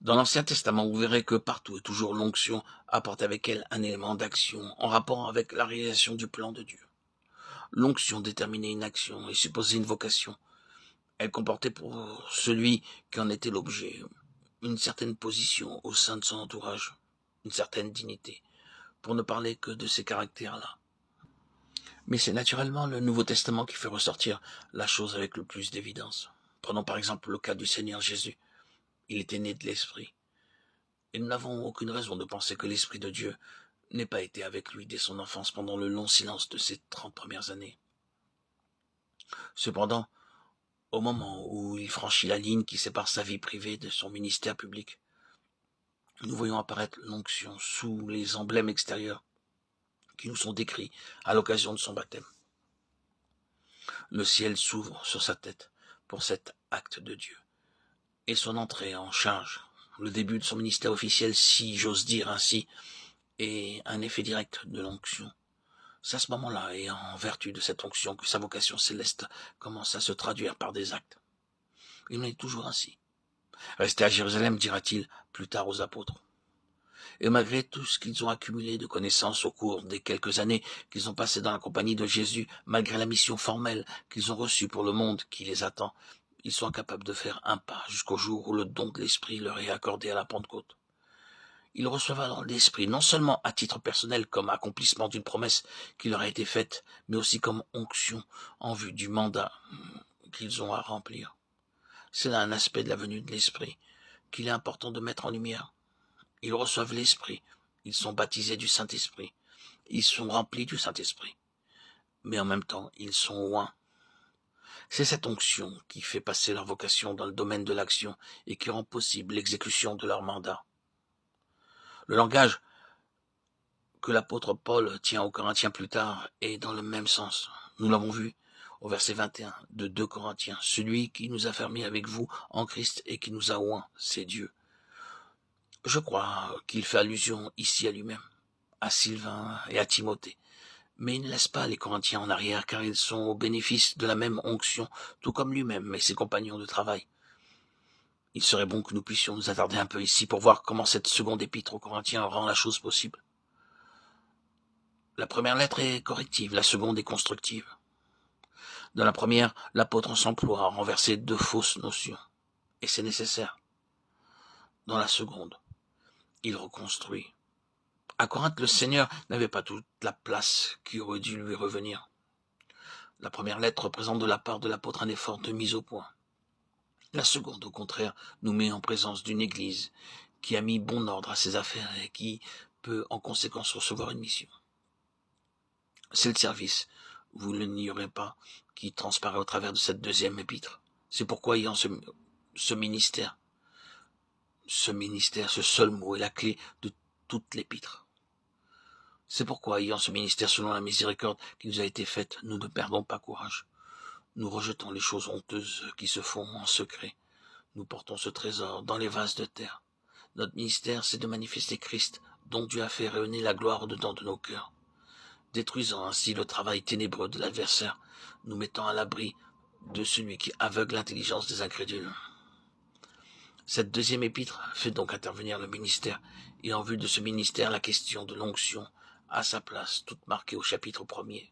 Dans l'Ancien Testament, vous verrez que partout et toujours l'onction apporte avec elle un élément d'action en rapport avec la réalisation du plan de Dieu. L'onction déterminait une action et supposait une vocation. Elle comportait pour celui qui en était l'objet une certaine position au sein de son entourage, une certaine dignité, pour ne parler que de ces caractères-là. Mais c'est naturellement le Nouveau Testament qui fait ressortir la chose avec le plus d'évidence. Prenons par exemple le cas du Seigneur Jésus. Il était né de l'Esprit. Et nous n'avons aucune raison de penser que l'Esprit de Dieu n'ait pas été avec lui dès son enfance pendant le long silence de ses 30 premières années. Cependant, au moment où il franchit la ligne qui sépare sa vie privée de son ministère public, nous voyons apparaître l'onction sous les emblèmes extérieurs qui nous sont décrits à l'occasion de son baptême. Le ciel s'ouvre sur sa tête pour cet acte de Dieu et son entrée en charge, le début de son ministère officiel, si j'ose dire ainsi, est un effet direct de l'onction. C'est à ce moment-là et en vertu de cette onction que sa vocation céleste commence à se traduire par des actes. Il en est toujours ainsi. Restez à Jérusalem, dira-t-il plus tard aux apôtres. Et malgré tout ce qu'ils ont accumulé de connaissances au cours des quelques années qu'ils ont passées dans la compagnie de Jésus, malgré la mission formelle qu'ils ont reçue pour le monde qui les attend, ils sont incapables de faire un pas jusqu'au jour où le don de l'Esprit leur est accordé à la Pentecôte. Ils reçoivent alors l'Esprit non seulement à titre personnel comme accomplissement d'une promesse qui leur a été faite, mais aussi comme onction en vue du mandat qu'ils ont à remplir. C'est là un aspect de la venue de l'Esprit qu'il est important de mettre en lumière. Ils reçoivent l'Esprit, ils sont baptisés du Saint-Esprit, ils sont remplis du Saint-Esprit, mais en même temps, ils sont oints. C'est cette onction qui fait passer leur vocation dans le domaine de l'action et qui rend possible l'exécution de leur mandat. Le langage que l'apôtre Paul tient aux Corinthiens plus tard est dans le même sens. Nous l'avons vu au verset 21 de 2 Corinthiens. Celui qui nous a fermés avec vous en Christ et qui nous a oints, c'est Dieu. Je crois qu'il fait allusion ici à lui-même, à Sylvain et à Timothée. Mais il ne laisse pas les Corinthiens en arrière car ils sont au bénéfice de la même onction, tout comme lui-même et ses compagnons de travail. Il serait bon que nous puissions nous attarder un peu ici pour voir comment cette seconde épître aux Corinthiens rend la chose possible. La première lettre est corrective, la seconde est constructive. Dans la première, l'apôtre s'emploie à renverser 2 fausses notions, et c'est nécessaire. Dans la seconde, il reconstruit. À Corinthe, le Seigneur n'avait pas toute la place qui aurait dû lui revenir. La première lettre représente de la part de l'apôtre un effort de mise au point. La seconde, au contraire, nous met en présence d'une église qui a mis bon ordre à ses affaires et qui peut en conséquence recevoir une mission. C'est le service, vous ne l'ignorez pas, qui transparaît au travers de cette deuxième épître. C'est pourquoi ayant ce ministère, ce seul mot est la clé de toute l'épître. C'est pourquoi, ayant ce ministère selon la miséricorde qui nous a été faite, nous ne perdons pas courage. Nous rejetons les choses honteuses qui se font en secret. Nous portons ce trésor dans les vases de terre. Notre ministère, c'est de manifester Christ, dont Dieu a fait rayonner la gloire au-dedans de nos cœurs. Détruisant ainsi le travail ténébreux de l'adversaire, nous mettant à l'abri de celui qui aveugle l'intelligence des incrédules. Cette deuxième épître fait donc intervenir le ministère, et en vue de ce ministère, la question de l'onction a sa place, toute marquée au chapitre 1er.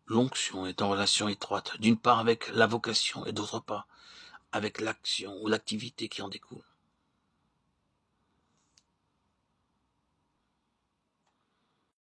L'onction est en relation étroite, d'une part avec la vocation et d'autre part avec l'action ou l'activité qui en découle.